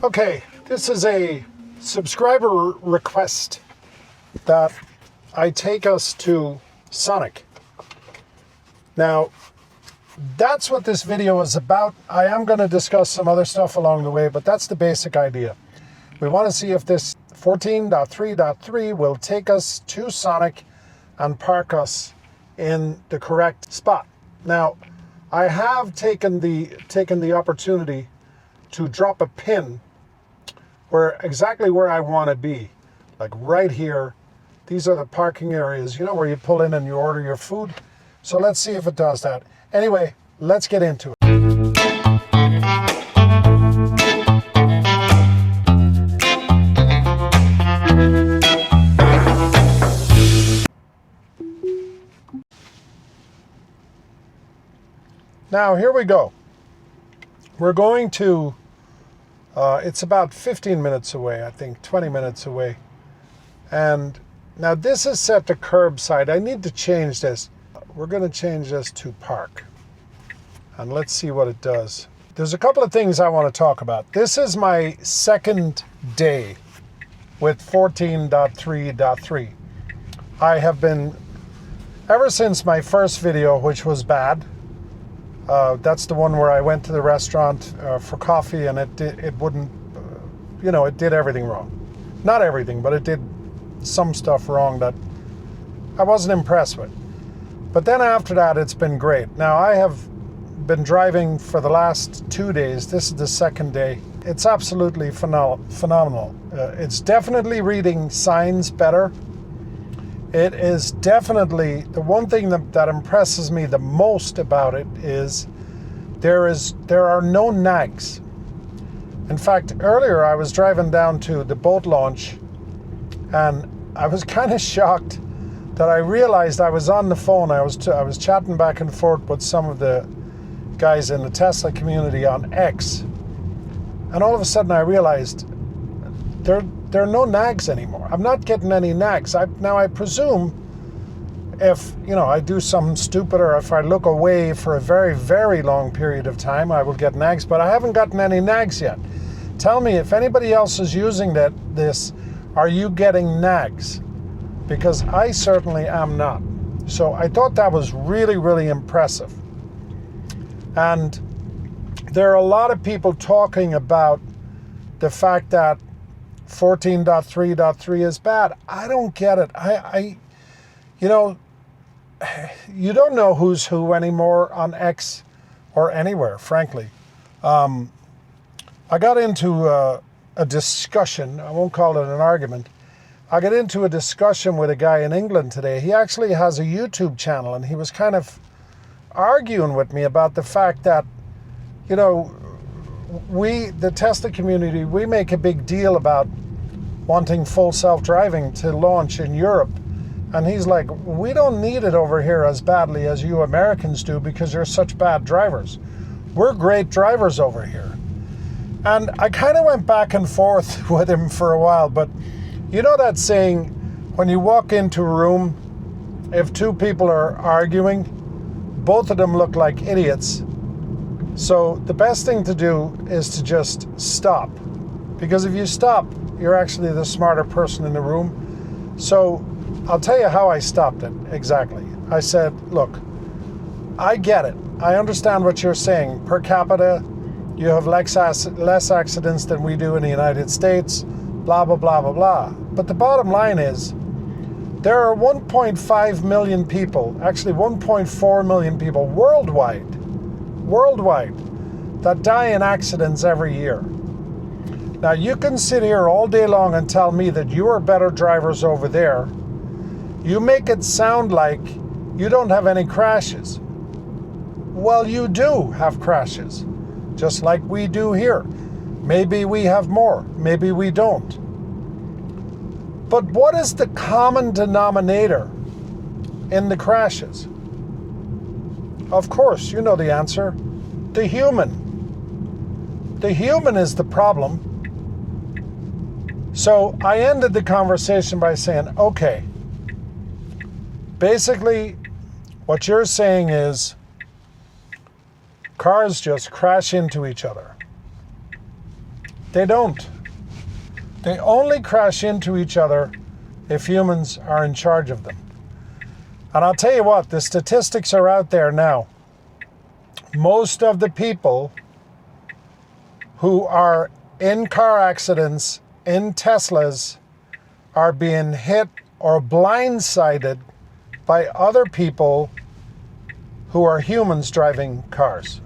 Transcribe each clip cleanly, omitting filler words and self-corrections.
Okay, this is a subscriber request that I take us to Sonic. Now, that's what this video is about. I am going to discuss some other stuff along the way, but that's the basic idea. We want to see if this 14.3.3 will take us to Sonic and park us in the correct spot. Now, I have taken the opportunity to drop a pin exactly where I want to be, like right here. These are the parking areas, you know, where you pull in and you order your food. So let's see if it does that. Anyway, let's get into it. Now, here we go. We're going to, it's about 15 minutes away, I think, 20 minutes away. And now this is set to curbside. I need to change this. We're going to change this to park. And let's see what it does. There's a couple of things I want to talk about. This is my second day with 14.3.3. I have been, ever since my first video, which was bad, that's the one where I went to the restaurant for coffee and it wouldn't, it did everything wrong. Not everything, but it did some stuff wrong that I wasn't impressed with. But then after that, it's been great. Now, I have been driving for the last 2 days. This is the second day. It's absolutely phenomenal. It's definitely reading signs better. It is definitely, the one thing that impresses me the most about it is there are no nags. In fact, earlier I was driving down to the boat launch and I was kind of shocked that I realized I was on the phone. I was chatting back and forth with some of the guys in the Tesla community on X. And all of a sudden I realized there are no nags anymore. I'm not getting any nags. Now I presume if I do something stupid or if I look away for a very, very long period of time, I will get nags, but I haven't gotten any nags yet. Tell me if anybody else is using this, are you getting nags? Because I certainly am not. So I thought that was really, really impressive. And there are a lot of people talking about the fact that 14.3.3 is bad. I don't get it. You don't know who's who anymore on X or anywhere, frankly. I got into a discussion. I won't call it an argument. I got into a discussion with a guy in England today. He actually has a YouTube channel, and he was kind of arguing with me about the fact that, we, the Tesla community, we make a big deal about wanting full self-driving to launch in Europe. And he's like, we don't need it over here as badly as you Americans do because you're such bad drivers. We're great drivers over here. And I kind of went back and forth with him for a while, but you know that saying, when you walk into a room, if two people are arguing, both of them look like idiots. So the best thing to do is to just stop. Because if you stop, you're actually the smarter person in the room. So I'll tell you how I stopped it exactly. I said, look, I get it. I understand what you're saying. Per capita, you have less accidents than we do in the United States, blah, blah, blah, blah, blah. But the bottom line is, there are 1.5 million people, actually 1.4 million people worldwide, that die in accidents every year. Now, you can sit here all day long and tell me that you are better drivers over there. You make it sound like you don't have any crashes. Well, you do have crashes, just like we do here. Maybe we have more, maybe we don't. But what is the common denominator in the crashes? Of course, you know the answer. The human. The human is the problem. So I ended the conversation by saying, okay, basically what you're saying is cars just crash into each other. They don't. They only crash into each other if humans are in charge of them. And I'll tell you what, the statistics are out there now. Most of the people who are in car accidents in Teslas are being hit or blindsided by other people who are humans driving cars.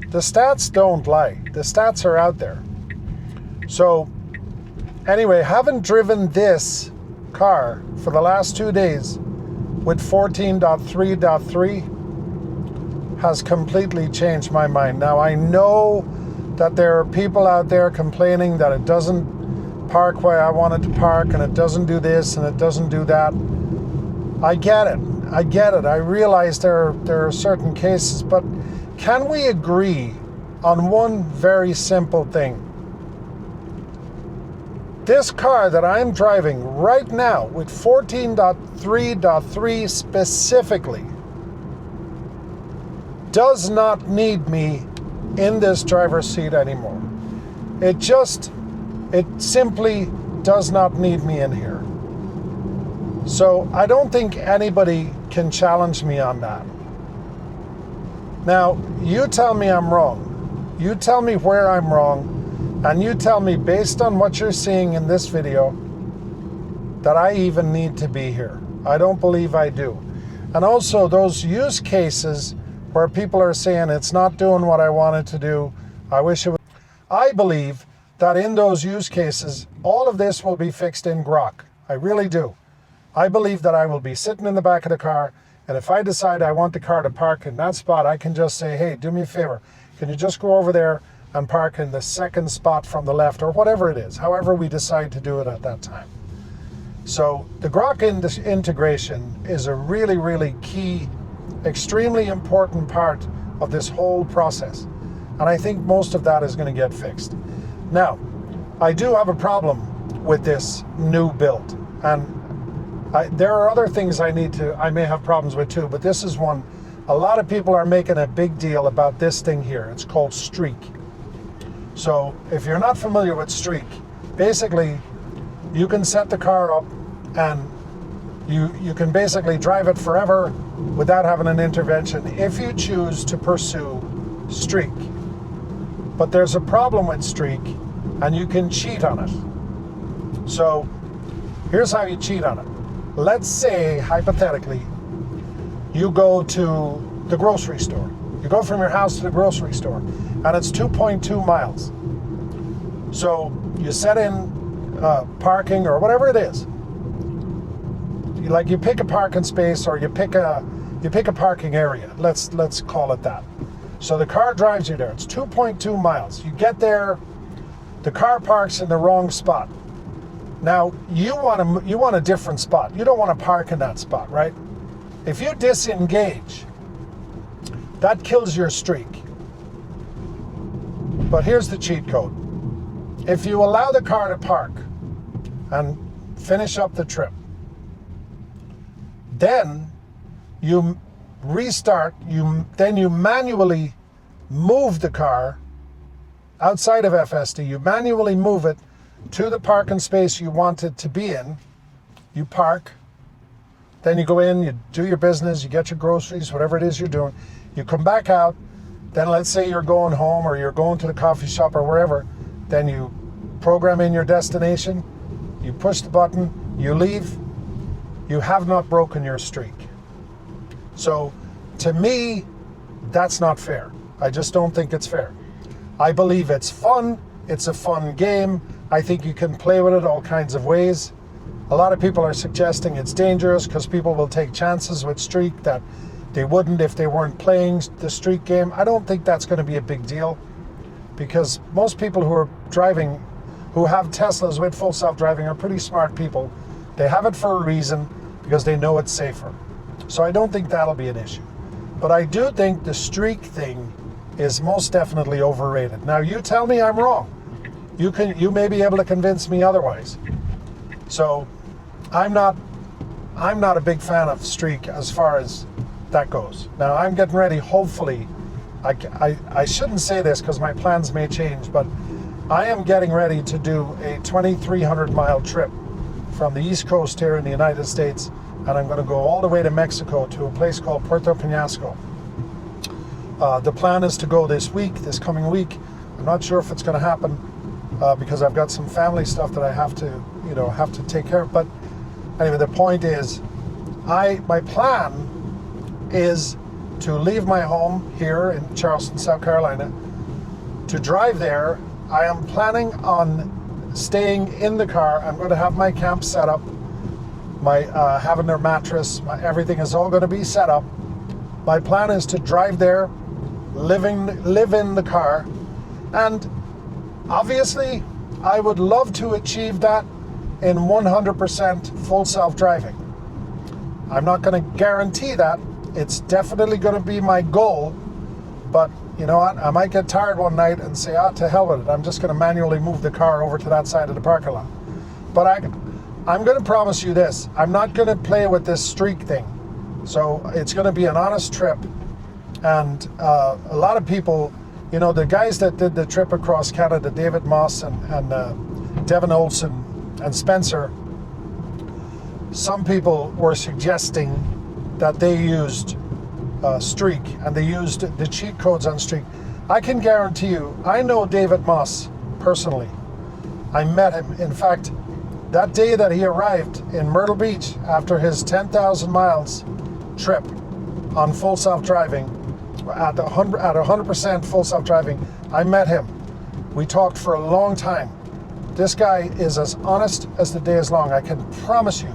The stats don't lie. The stats are out there. So anyway, having driven this car for the last 2 days with 14.3.3 has completely changed my mind. Now I know that there are people out there complaining that it doesn't park where I want it to park, and it doesn't do this and it doesn't do that. I get it. I realize there are certain cases, but can we agree on one very simple thing? This car that I'm driving right now with 14.3.3 specifically does not need me in this driver's seat anymore. It simply does not need me in here. So I don't think anybody can challenge me on that. Now, you tell me I'm wrong. You tell me where I'm wrong, and you tell me based on what you're seeing in this video that I even need to be here. I don't believe I do. And also those use cases where people are saying it's not doing what I want it to do, I wish it would. I believe that in those use cases, all of this will be fixed in Grok. I really do. I believe that I will be sitting in the back of the car, and if I decide I want the car to park in that spot, I can just say, hey, do me a favor. Can you just go over there and park in the second spot from the left, or whatever it is, however we decide to do it at that time. So the Grok integration is a really, really key, extremely important part of this whole process. And I think most of that is going to get fixed. Now, I do have a problem with this new build. And there are other things I may have problems with too, but this is one. A lot of people are making a big deal about this thing here. It's called Streak. So if you're not familiar with Streak, basically you can set the car up and you can basically drive it forever without having an intervention if you choose to pursue Streak. But there's a problem with Streak, and you can cheat on it. So here's how you cheat on it. Let's say, hypothetically, you go to the grocery store. You go from your house to the grocery store, and it's 2.2 miles. So you set in parking or whatever it is. You pick a parking space, or you pick a parking area. Let's call it that. So the car drives you there. It's 2.2 miles. You get there, the car parks in the wrong spot. Now you want a different spot. You don't want to park in that spot, right? If you disengage, that kills your streak. But here's the cheat code. If you allow the car to park and finish up the trip, then you restart, then you manually move the car outside of FSD. You manually move it to the parking space you want it to be in. You park, then you go in, you do your business, you get your groceries, whatever it is you're doing. You come back out, then let's say you're going home or you're going to the coffee shop or wherever, then you program in your destination, you push the button, you leave. You have not broken your streak. So to me, that's not fair. I just don't think it's fair. I believe it's fun. It's a fun game. I think you can play with it all kinds of ways. A lot of people are suggesting it's dangerous because people will take chances with streak that they wouldn't if they weren't playing the streak game. I don't think that's going to be a big deal, because most people who are driving, who have Teslas with full self-driving, are pretty smart people. They have it for a reason, because they know it's safer. So I don't think that'll be an issue. But I do think the streak thing is most definitely overrated. Now you tell me I'm wrong. You may be able to convince me otherwise. So I'm not a big fan of streak as far as that goes. Now I'm getting ready, hopefully, I shouldn't say this because my plans may change, but I am getting ready to do a 2,300 mile trip from the East Coast here in the United States, and I'm going to go all the way to Mexico to a place called Puerto Peñasco. The plan is to go this coming week. I'm not sure if it's going to happen because I've got some family stuff that I have to take care of. But anyway, the point is, my plan is to leave my home here in Charleston, South Carolina, to drive there. I am planning on staying in the car. I'm going to have my camp set up, having their mattress, everything is all going to be set up. My plan is to drive there, live in the car, and obviously I would love to achieve that in 100% full self-driving. I'm not going to guarantee that. It's definitely going to be my goal, but you know what? I might get tired one night and say, to hell with it. I'm just going to manually move the car over to that side of the parking lot. But I'm going to promise you this. I'm not going to play with this streak thing. So it's going to be an honest trip. And a lot of people, you know, the guys that did the trip across Canada, David Moss and Devin Olson and Spencer, some people were suggesting that they used Streak and they used the cheat codes on Streak. I can guarantee you, I know David Moss personally. I met him. In fact, that day that he arrived in Myrtle Beach after his 10,000 miles trip on full self-driving, at 100% full self-driving, I met him. We talked for a long time. This guy is as honest as the day is long. I can promise you,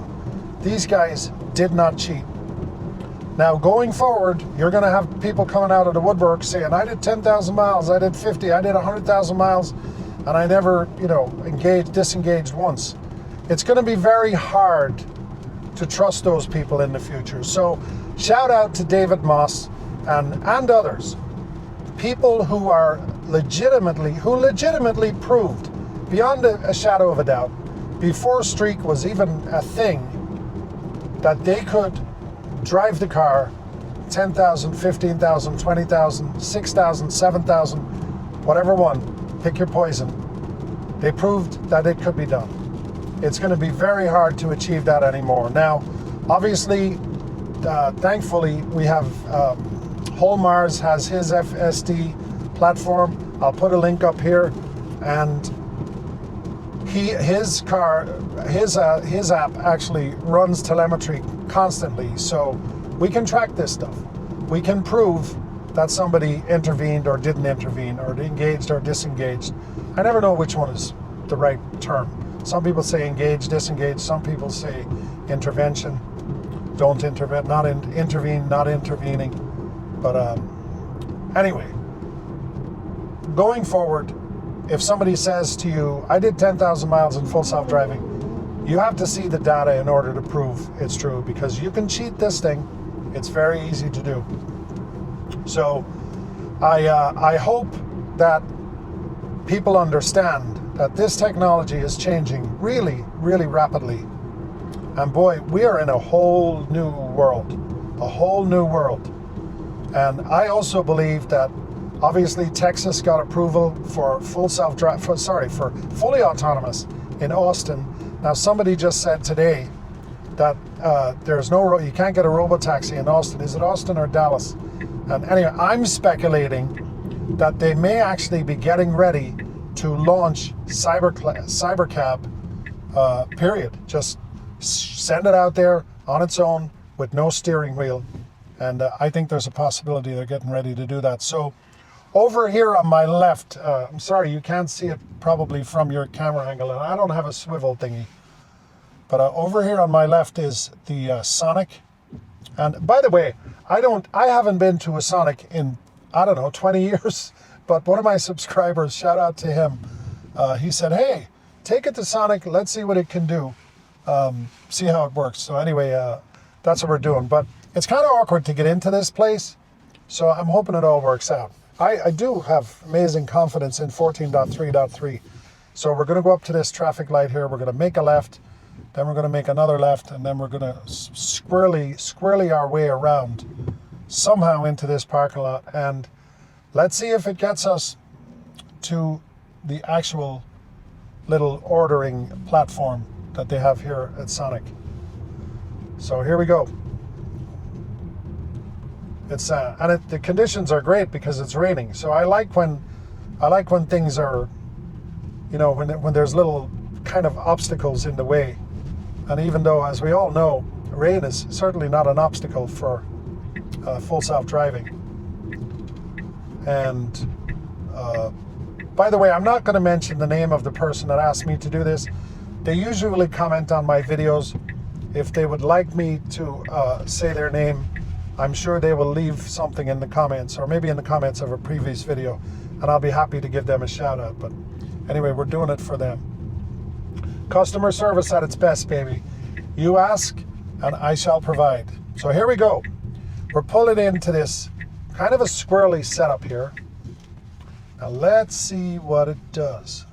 these guys did not cheat. Now, going forward, you're going to have people coming out of the woodwork saying, I did 10,000 miles, I did 50, I did 100,000 miles, and I never, disengaged once. It's going to be very hard to trust those people in the future. So, shout out to David Moss and others, people who legitimately proved, beyond a shadow of a doubt, before Streak was even a thing, that they could drive the car 10,000, 15,000, 20,000, 6,000, 7,000, whatever one, pick your poison. They proved that it could be done. It's going to be very hard to achieve that anymore. Now, obviously, thankfully, we have Mars has his FSD platform. I'll put a link up here, and his app actually runs telemetry constantly, so we can track this stuff. We can prove that somebody intervened or didn't intervene, or engaged or disengaged. I never know which one is the right term. Some people say engage, disengage. Some people say intervention, don't intervene, intervene, not intervening. But anyway, going forward, if somebody says to you, I did 10,000 miles in full self-driving, you have to see the data in order to prove it's true, because you can cheat this thing. It's very easy to do. So I hope that people understand that this technology is changing really, really rapidly. And boy, we are in a whole new world. And I also believe that obviously Texas got approval for for fully autonomous in Austin. Now somebody just said today that you can't get a robotaxi in Austin. Is it Austin or Dallas? And anyway, I'm speculating that they may actually be getting ready to launch cybercab, period. Just send it out there on its own with no steering wheel. And I think there's a possibility they're getting ready to do that. So over here on my left, I'm sorry, you can't see it probably from your camera angle, and I don't have a swivel thingy. But over here on my left is the Sonic. And by the way, I haven't been to a Sonic in, 20 years. But one of my subscribers, shout out to him, he said, hey, take it to Sonic, let's see what it can do, see how it works. So anyway, that's what we're doing. But it's kind of awkward to get into this place, so I'm hoping it all works out. I do have amazing confidence in 14.3.3. So we're going to go up to this traffic light here, we're going to make a left, then we're going to make another left, and then we're going to squirrely our way around somehow into this parking lot. And let's see if it gets us to the actual little ordering platform that they have here at Sonic. So here we go. It's the conditions are great because it's raining. So I like when things are, you know, when there's little kind of obstacles in the way. And even though, as we all know, rain is certainly not an obstacle for full self-driving. And by the way, I'm not going to mention the name of the person that asked me to do this. They usually comment on my videos. If they would like me to say their name, I'm sure they will leave something in the comments, or maybe in the comments of a previous video, and I'll be happy to give them a shout out. But anyway, we're doing it for them. Customer service at its best, baby. You ask and I shall provide. So here we go. We're pulling into this kind of a squirrely setup here. Now let's see what it does.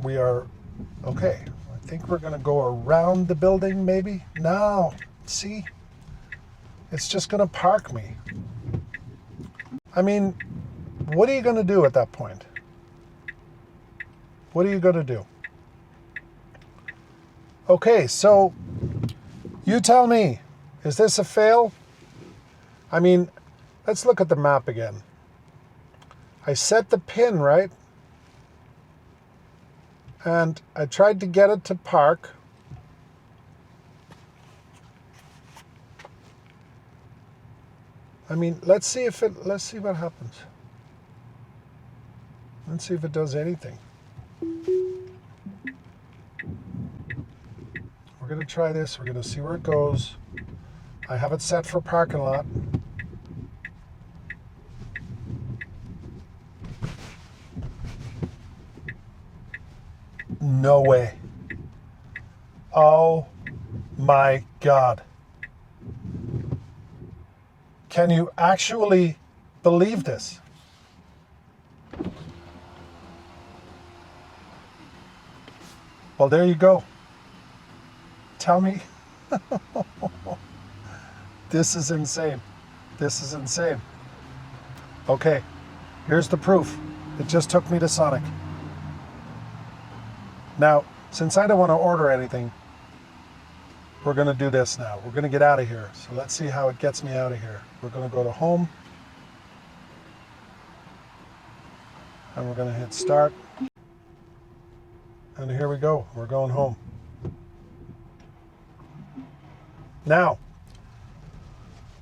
We are, okay, I think we're gonna go around the building maybe. No, see? It's just gonna park me. I mean, what are you gonna do at that point? What are you gonna do? Okay, so you tell me, is this a fail? I mean, let's look at the map again. I set the pin, right? And I tried to get it to park. I mean, let's see what happens. Let's see if it does anything. We're gonna try this, we're gonna see where it goes. I have it set for parking lot. No way. Oh my God. Can you actually believe this? Well, there you go. Tell me. This is insane. This is insane. Okay, here's the proof. It just took me to Sonic. Now, since I don't want to order anything, we're going to do this now. We're going to get out of here. So let's see how it gets me out of here. We're going to go to home. And we're going to hit start. And here we go. We're going home. Now,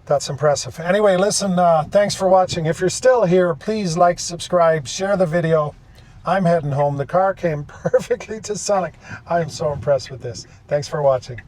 that's impressive. Anyway, listen, thanks for watching. If you're still here, please like, subscribe, share the video. I'm heading home. The car came perfectly to Sonic. I am so impressed with this. Thanks for watching.